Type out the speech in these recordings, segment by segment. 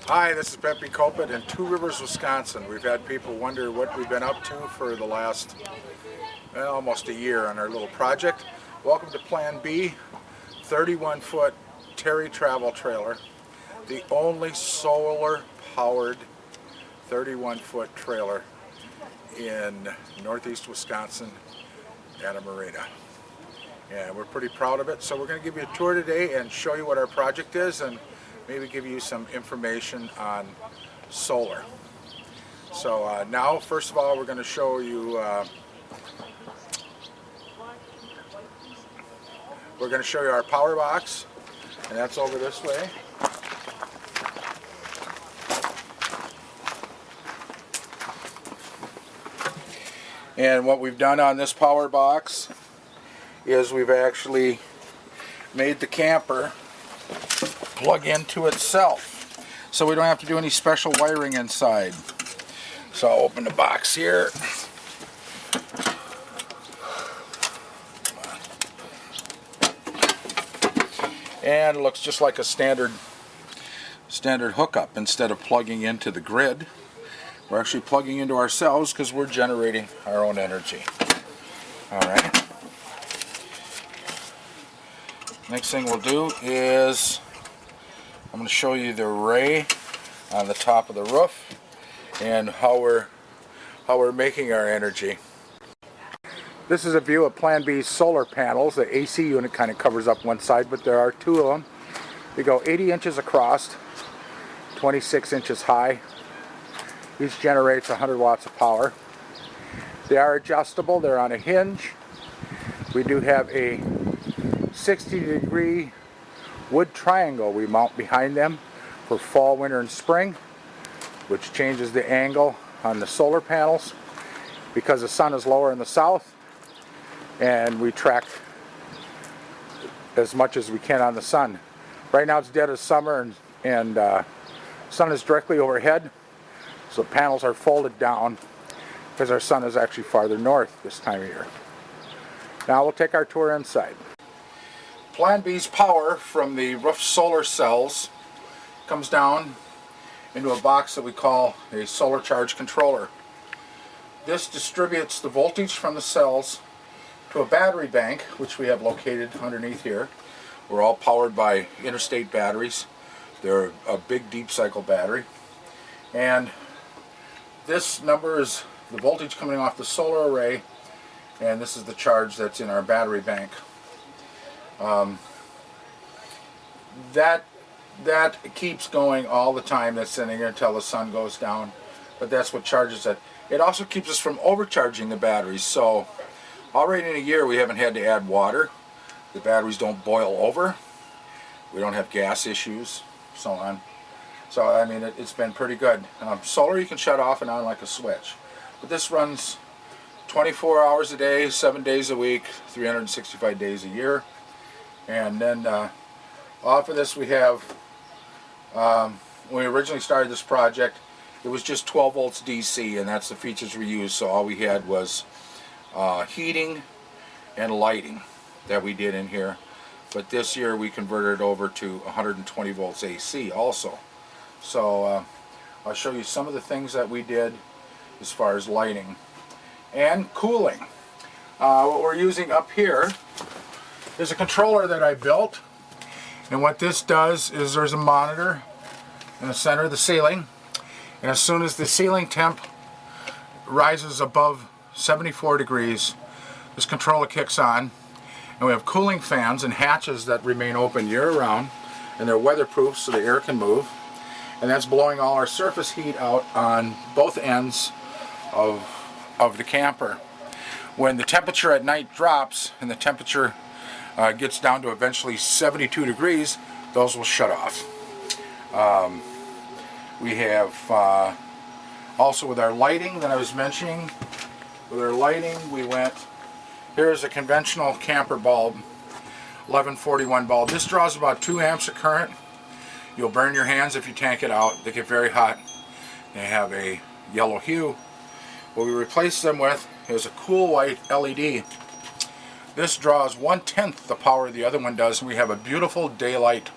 Hi, this is Pepe Kopit in Two Rivers, Wisconsin. We've had people wonder what we've been up to for the last almost a year on our little project. Welcome to Plan B, 31-foot Terry travel trailer, the only solar-powered 31-foot trailer in northeast Wisconsin at a marina. And we're pretty proud of it, so we're going to give you a tour today and show you what our project is and maybe give you some information on solar. So now, first of all, we're going to show you our power box, and that's over this way. And what we've done on this power box is we've actually made the camper plug into itself, so we don't have to do any special wiring inside. So I'll open the box here. And it looks just like a standard hookup. Instead of plugging into the grid, we're actually plugging into ourselves because we're generating our own energy. Alright. Next thing we'll do is I'm going to show you the array on the top of the roof and how we're making our energy. This is a view of Plan B's solar panels. The AC unit kind of covers up one side, but there are two of them. They go 80 inches across, 26 inches high. Each generates 100 watts of power. They are adjustable. They're on a hinge. We do have a 60-degree wood triangle we mount behind them for fall, winter, and spring, which changes the angle on the solar panels because the sun is lower in the south, and we track as much as we can on the sun. Right now it's dead of summer, and sun is directly overhead, so the panels are folded down because our sun is actually farther north this time of year. Now we'll take our tour inside. Plan B's power from the roof solar cells comes down into a box that we call a solar charge controller. This distributes the voltage from the cells to a battery bank, which we have located underneath here. We're all powered by Interstate batteries. They're a big deep cycle battery. And this number is the voltage coming off the solar array, and this is the charge that's in our battery bank. That keeps going all the time. That's sitting here until the sun goes down, but that's what charges it. It also keeps us from overcharging the batteries, so already in a year we haven't had to add water. The batteries don't boil over. We don't have gas issues, so on. So I mean, it's been pretty good. Solar you can shut off and on like a switch, but this runs 24 hours a day, 7 days a week, 365 days a year. And then off of this we have, when we originally started this project, it was just 12 volts DC, and that's the features we used. So all we had was heating and lighting that we did in here. But this year we converted over to 120 volts AC also. So I'll show you some of the things that we did as far as lighting and cooling. What we're using up here is a controller that I built, and what this does is there's a monitor in the center of the ceiling, and as soon as the ceiling temp rises above 74 degrees, this controller kicks on, and we have cooling fans and hatches that remain open year-round, and they're weatherproof so the air can move, and that's blowing all our surface heat out on both ends of the camper. When the temperature at night drops and the temperature gets down to eventually 72 degrees, those will shut off. We have also with our lighting that I was mentioning, with our lighting we went, here's a conventional camper bulb, 1141 bulb. This draws about 2 amps of current. You'll burn your hands if you tank it out. They get very hot. They have a yellow hue. What we replaced them with is a cool white LED. This draws 1/10 the power the other one does, and we have a beautiful daylight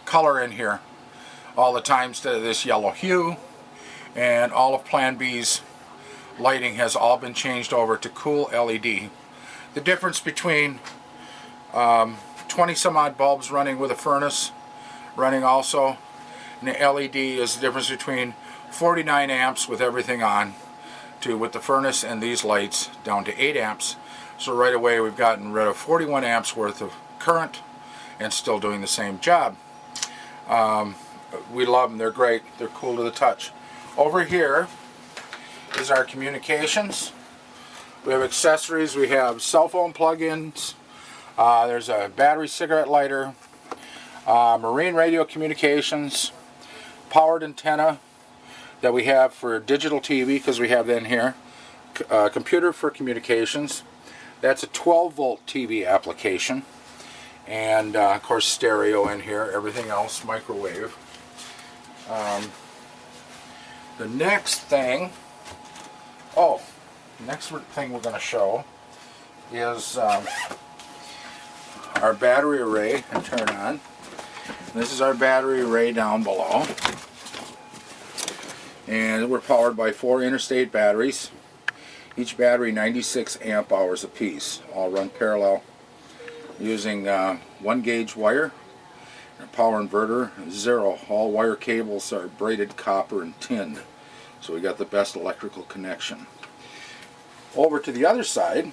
color in here all the time instead of this yellow hue. And all of Plan B's lighting has all been changed over to cool LED. The difference between 20 some odd bulbs running with a furnace running also, and the LED is the difference between 49 amps with everything on to with the furnace and these lights down to 8 amps. So right away we've gotten rid of 41 amps worth of current and still doing the same job. We love them, they're great, they're cool to the touch. Over here is our communications. We have accessories, we have cell phone plug-ins, there's a battery cigarette lighter, marine radio communications, powered antenna that we have for digital TV because we have that in here, computer for communications, that's a 12 volt TV application, and of course stereo in here, everything else microwave. The next thing, next thing we're going to show is our battery array and turn on. This is our battery array down below. And we're powered by 4 interstate batteries. Each battery 96 amp hours apiece. All run parallel using 1 gauge wire. And power inverter 0. All wire cables are braided copper and tin. So we got the best electrical connection. Over to the other side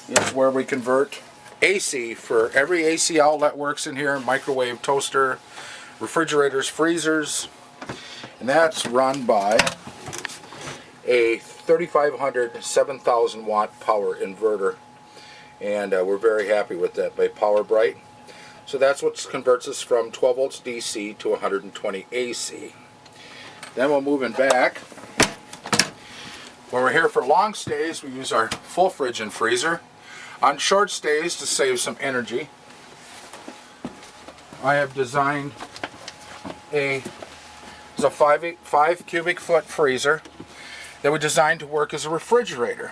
is where we convert AC. For every AC outlet works in here, microwave, toaster, refrigerators, freezers, and that's run by a 3500 7000 watt power inverter, and we're very happy with that by PowerBrite. So that's what converts us from 12 volts DC to 120 AC. Then we'll move in back. When we're here for long stays, we use our full fridge and freezer. On short stays, to save some energy, I have designed a 5 cubic foot freezer that we designed to work as a refrigerator.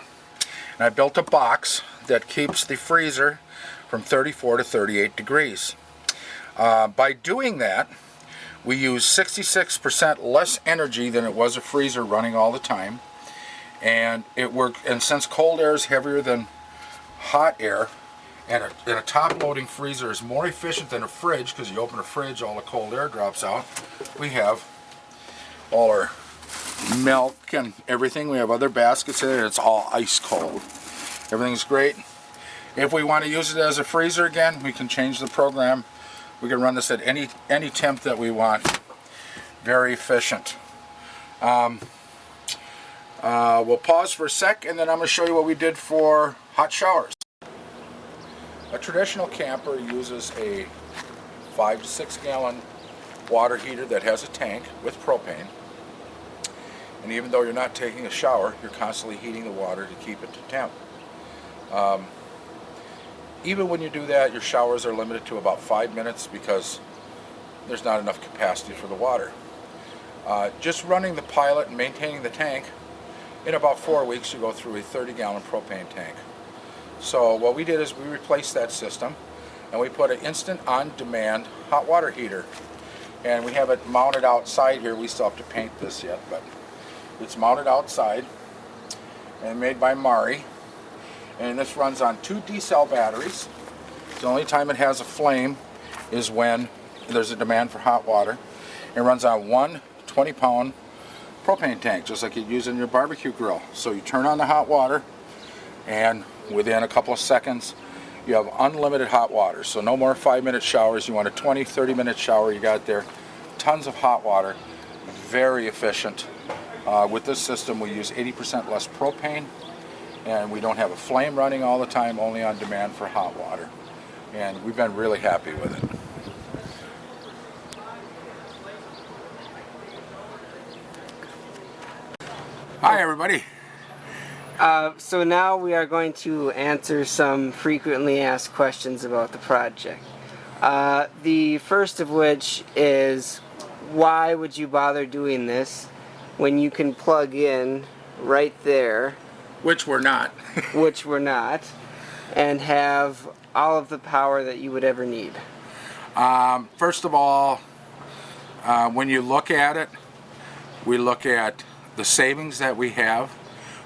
And I built a box that keeps the freezer from 34 to 38 degrees. By doing that, we use 66% less energy than it was a freezer running all the time. And it worked, and since cold air is heavier than hot air, and a top-loading freezer is more efficient than a fridge, because you open a fridge, all the cold air drops out. We have all our milk and everything. We have other baskets in there. It's all ice cold. Everything's great. If we want to use it as a freezer again, we can change the program. We can run this at any temp that we want. Very efficient. We'll pause for a sec, and then I'm going to show you what we did for hot showers. A traditional camper uses a 5 to 6 gallon water heater that has a tank with propane. And even though you're not taking a shower, you're constantly heating the water to keep it to temp. Even when you do that, your showers are limited to about 5 minutes because there's not enough capacity for the water. Just running the pilot and maintaining the tank, in about 4 weeks you go through a 30-gallon propane tank. So what we did is we replaced that system and we put an instant on-demand hot water heater. And we have it mounted outside here. We still have to paint this yet, but it's mounted outside and made by Mari. And this runs on 2 D-cell batteries. The only time it has a flame is when there's a demand for hot water. It runs on 1 20-pound propane tank, just like you'd use in your barbecue grill. So you turn on the hot water, and within a couple of seconds, you have unlimited hot water. So no more 5-minute showers. You want a 20, 30-minute shower, you got there. Tons of hot water. Very efficient. With this system, we use 80% less propane, and we don't have a flame running all the time, only on demand for hot water. And we've been really happy with it. Hi everybody. So now we are going to answer some frequently asked questions about the project. The first of which is, why would you bother doing this when you can plug in right there, Which we're not. which we're not, and have all of the power that you would ever need? First of all, when you look at it, we look at the savings that we have.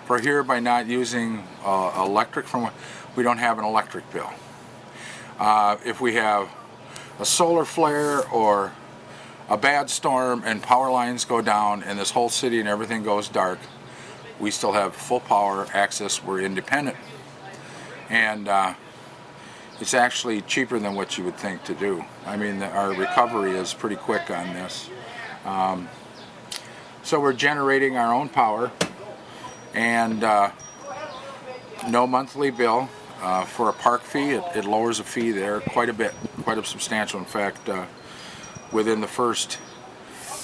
For here, by not using electric, we don't have an electric bill. If we have a solar flare or a bad storm and power lines go down and this whole city and everything goes dark, we still have full power access. We're independent. And it's actually cheaper than what you would think to do. I mean, our recovery is pretty quick on this. So we're generating our own power, and no monthly bill. For a park fee, it lowers the fee there quite a bit, quite a substantial. In fact, within the first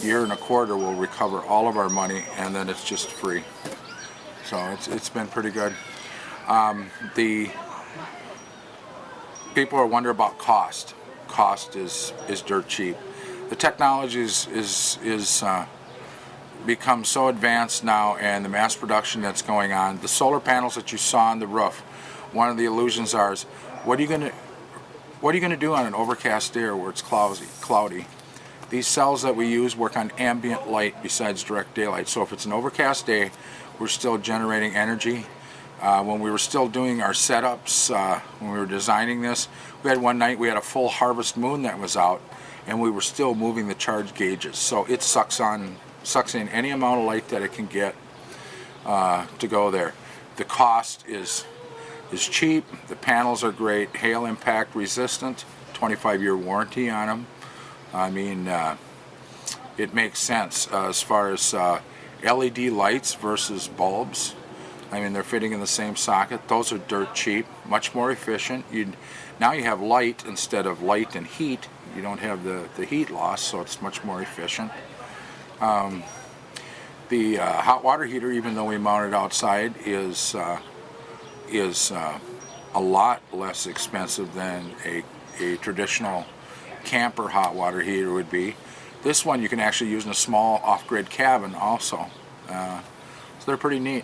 year and a quarter, we'll recover all of our money, and then it's just free. So it's been pretty good. The people are wondering about cost. Cost is dirt cheap. The technology is become so advanced now, and the mass production that's going on. The solar panels that you saw on the roof, one of the illusions is, what are you going to do on an overcast day where it's cloudy? These cells that we use work on ambient light besides direct daylight. So if it's an overcast day, we're still generating energy. When we were still doing our setups, when we were designing this, we had one night we had a full harvest moon that was out, and we were still moving the charge gauges. So it sucks in any amount of light that it can get to go there. The cost is cheap. The panels are great, hail impact resistant, 25-year warranty on them. I mean, it makes sense as far as LED lights versus bulbs. I mean, they're fitting in the same socket. Those are dirt cheap, much more efficient. Now you have light instead of light and heat. You don't have the heat loss, so it's much more efficient. The hot water heater, even though we mount it outside, is a lot less expensive than a traditional camper hot water heater would be. This one you can actually use in a small off-grid cabin also. So they're pretty neat.